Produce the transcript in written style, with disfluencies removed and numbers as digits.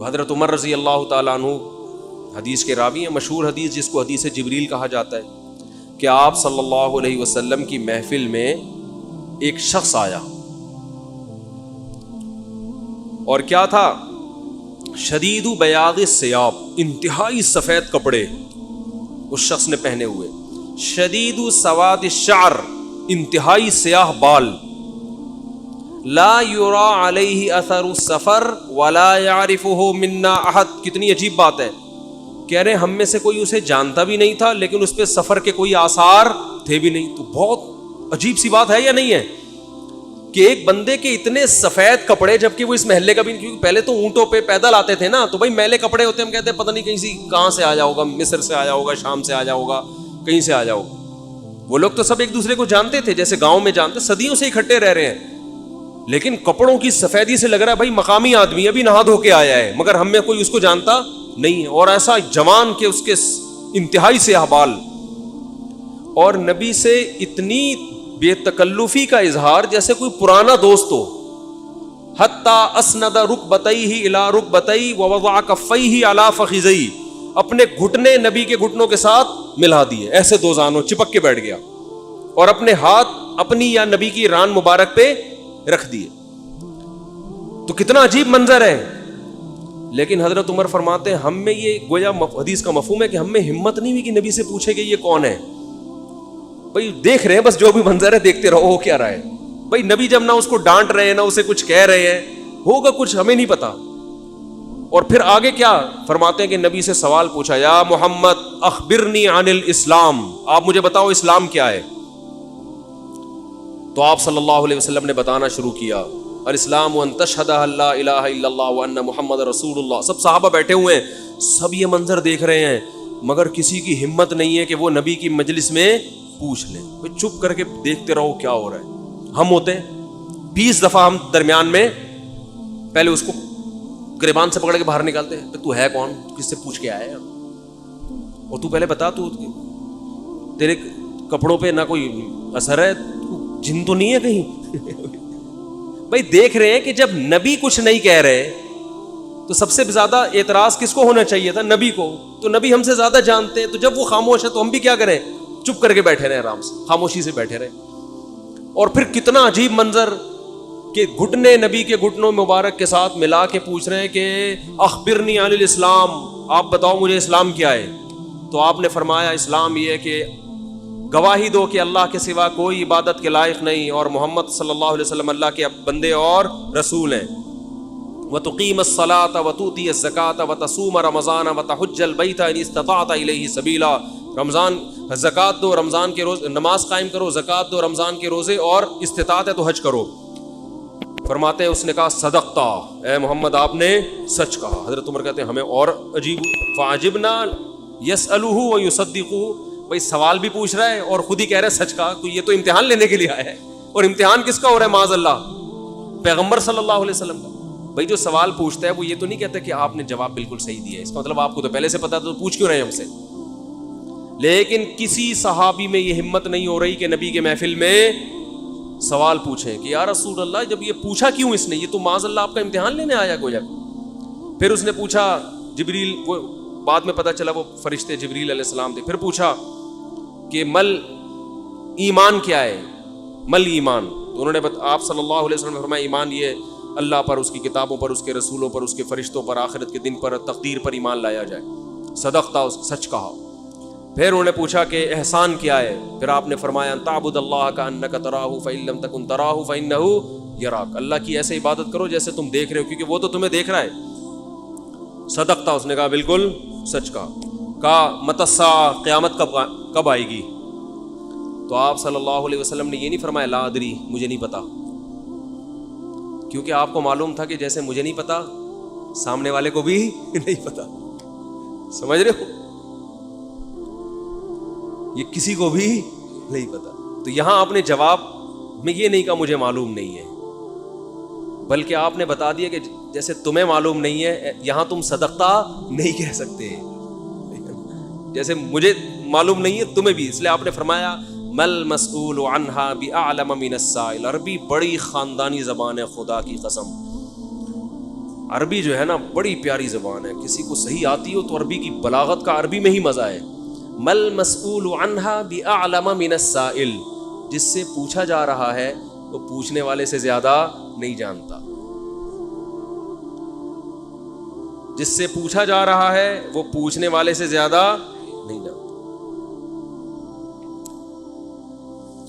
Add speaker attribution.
Speaker 1: حضرت عمر رضی اللہ تعالیٰ عنہ حدیث کے راوی ہیں، مشہور حدیث جس کو حدیث جبریل کہا جاتا ہے کہ آپ صلی اللہ علیہ وسلم کی محفل میں ایک شخص آیا اور کیا تھا؟ شدید بیاض الثیاب، انتہائی سفید کپڑے اس شخص نے پہنے ہوئے، شدید سواد الشعر، انتہائی سیاہ بال، لا یرا علیہ اثر السفر ولا یعرفہ منا احد۔ کتنی عجیب بات ہے، کہہ رہے ہم میں سے کوئی اسے جانتا بھی نہیں تھا لیکن اس پہ سفر کے کوئی آثار تھے بھی نہیں۔ تو بہت عجیب سی بات ہے یا نہیں ہے کہ ایک بندے کے اتنے سفید کپڑے، جبکہ وہ اس محلے کا بھی، کیونکہ پہلے تو اونٹوں پہ پیدل آتے تھے نا، تو بھائی میلے کپڑے ہوتے ہیں، ہم کہتے ہیں پتہ نہیں کہیں سے کہاں سے آیا ہوگا، مصر سے آیا ہوگا، شام سے آیا ہوگا، کہیں سے آیا ہوگا۔ وہ لوگ تو سب ایک دوسرے کو جانتے تھے، جیسے گاؤں میں جانتے، صدیوں سے اکٹھے رہ رہے ہیں، لیکن کپڑوں کی سفیدی سے لگ رہا ہے بھائی مقامی آدمی ابھی نہا دھو کے آیا ہے، مگر ہم میں کوئی اس کو جانتا نہیں ہے، اور ایسا جوان کہ اس کے انتہائی سیاہ بال، اور نبی سے اتنی بے تکلفی کا اظہار جیسے کوئی پرانا دوست ہو، حتی اسند رکبتیہ الی رکبتیہ ووضع کفیہ علی فخذیہ، اپنے گھٹنے نبی کے گھٹنوں کے ساتھ ملا دیے، ایسے دو زانوں چپک کے بیٹھ گیا، اور اپنے ہاتھ اپنی یا نبی کی ران مبارک پہ رکھ دیے۔ تو کتنا عجیب منظر ہے، لیکن حضرت عمر فرماتے ہیں ہم میں یہ گویا حدیث کا مفہوم ہے کہ ہم میں ہمت نہیں ہوئی کہ نبی سے پوچھے کہ یہ کون ہے۔ بھائی دیکھ رہے ہیں بس، جو بھی منظر ہے دیکھتے رہو، ہو کیا رہا ہے بھائی، نبی جب نہ اس کو ڈانٹ رہے ہیں نہ اسے کچھ کہہ رہے ہیں، ہوگا کچھ ہمیں نہیں پتا۔ اور پھر آگے کیا فرماتے ہیں کہ نبی سے سوال پوچھا، یا محمد اخبرنی عن الاسلام، آپ مجھے بتاؤ اسلام کیا ہے۔ تو آپ صلی اللہ علیہ وسلم نے بتانا شروع کیا، الاسلام ان تشہد ان لا الہ الا اللہ وان محمد رسول اللہ۔ سب صحابہ بیٹھے ہوئے ہیں، سب یہ منظر دیکھ رہے ہیں، مگر کسی کی ہمت نہیں ہے کہ وہ نبی کی مجلس میں پوچھ لیں۔ چپ کر کے دیکھتے رہو کیا ہو رہا ہے۔ ہم ہوتے 20 دفعہ ہم درمیان میں پہلے اس کو گریبان سے پکڑ کے باہر نکالتے ہیں، تو ہے کون، کس سے پوچھ کے آیا ہے، اور تو پہلے بتا، تو تیرے کپڑوں پہ نہ کوئی اثر ہے، جن تو نہیں ہے کہیں۔ بھائی دیکھ رہے ہیں کہ جب نبی کچھ نہیں کہہ رہے تو سب سے زیادہ اعتراض کس کو ہونا چاہیے تھا؟ نبی کو۔ تو نبی ہم سے زیادہ جانتے ہیں، تو جب وہ خاموش ہے تو ہم بھی کیا کریں؟ چپ کر کے بیٹھے رہے، آرام سے خاموشی سے بیٹھے رہے۔ اور پھر کتنا عجیب منظر کہ گھٹنے نبی کے گھٹنوں مبارک کے ساتھ ملا کے پوچھ رہے ہیں کہ اخبرنی عن الاسلام، آپ بتاؤ مجھے اسلام کیا ہے۔ تو آپ نے فرمایا اسلام یہ ہے کہ گواہی دو کہ اللہ کے سوا کوئی عبادت کے لائق نہیں، اور محمد صلی اللہ علیہ وسلم اللہ کے بندے اور رسول ہیں، وتقیم الصلاۃ وتؤتی الزکاۃ وتصوم رمضان وتحج البیت ان استطعت الیہ سبیلا، رمضان زکوٰۃ دو، رمضان کے روز نماز قائم کرو، زکوٰۃ دو، رمضان کے روزے، اور استطاعت ہے تو حج کرو۔ فرماتے ہیں اس نے کہا صدقتا، اے محمد آپ نے سچ کہا۔ حضرت عمر کہتے ہیں ہمیں اور عجیب، فعجبنا یسألہ ویصدقہ، بھائی سوال بھی پوچھ رہا ہے اور خود ہی کہہ رہا ہے سچ کہا، تو یہ تو امتحان لینے کے لیے آیا ہے، اور امتحان کس کا ہو رہا ہے؟ معاذ اللہ پیغمبر صلی اللہ علیہ وسلم کا۔ بھائی جو سوال پوچھتا ہے وہ یہ تو نہیں کہتا کہ آپ نے جواب بالکل صحیح دیا ہے، اس کا مطلب آپ کو تو پہلے سے پتا، تو پوچھ کیوں رہے ہم سے؟ لیکن کسی صحابی میں یہ ہمت نہیں ہو رہی کہ نبی کے محفل میں سوال پوچھیں کہ یا رسول اللہ جب یہ پوچھا کیوں اس نے، یہ تو معاذ اللہ آپ کا امتحان لینے آیا گویا۔ پھر اس نے پوچھا، جبریل، وہ بعد میں پتا چلا وہ فرشتے جبریل علیہ السلام تھے، پھر پوچھا کہ مل ایمان کیا ہے، مل ایمان، تو انہوں نے آپ صلی اللہ علیہ وسلم نے فرمایا ایمان یہ اللہ پر، اس کی کتابوں پر، اس کے رسولوں پر، اس کے فرشتوں پر، آخرت کے دن پر، تقدیر پر ایمان لایا جائے۔ صدقتا، سچ کہا۔ پھر انہوں نے پوچھا کہ احسان کیا ہے، پھر آپ نے فرمایا ان تعبد اللہ کأنک تراہ فإن لم تکن تراہ فإنہ یراک، اللہ کی ایسے عبادت کرو جیسے تم دیکھ رہے ہو، کیونکہ وہ تو تمہیں دیکھ رہا ہے۔ صدقتا، اس نے کہا بالکل سچ کہا متی الساعہ، قیامت کب آئے گی؟ تو آپ صلی اللہ علیہ وسلم نے یہ نہیں فرمایا لا ادری، مجھے نہیں پتا، کیونکہ آپ کو معلوم تھا کہ جیسے مجھے نہیں پتا سامنے والے کو بھی نہیں پتا، سمجھ رہے ہو، یہ کسی کو بھی نہیں پتا۔ تو یہاں آپ نے جواب میں یہ نہیں کہا مجھے معلوم نہیں ہے، بلکہ آپ نے بتا دیا کہ جیسے تمہیں معلوم نہیں ہے، یہاں تم صدقتا نہیں کہہ سکتے، جیسے مجھے معلوم نہیں ہے تمہیں بھی، اس لیے آپ نے فرمایا مل مسئول عنہا بأعلم من السائل۔ عربی بڑی خاندانی زبان ہے، خدا کی قسم، عربی جو ہے نا بڑی پیاری زبان ہے, کسی کو صحیح آتی ہو تو عربی کی بلاغت کا عربی میں ہی مزہ ہے. مل مسئول عنہا بأعلم من السائل, جس سے پوچھا جا رہا ہے وہ پوچھنے والے سے زیادہ نہیں جانتا. جس سے پوچھا جا رہا ہے وہ پوچھنے والے سے زیادہ نہیں جانتا.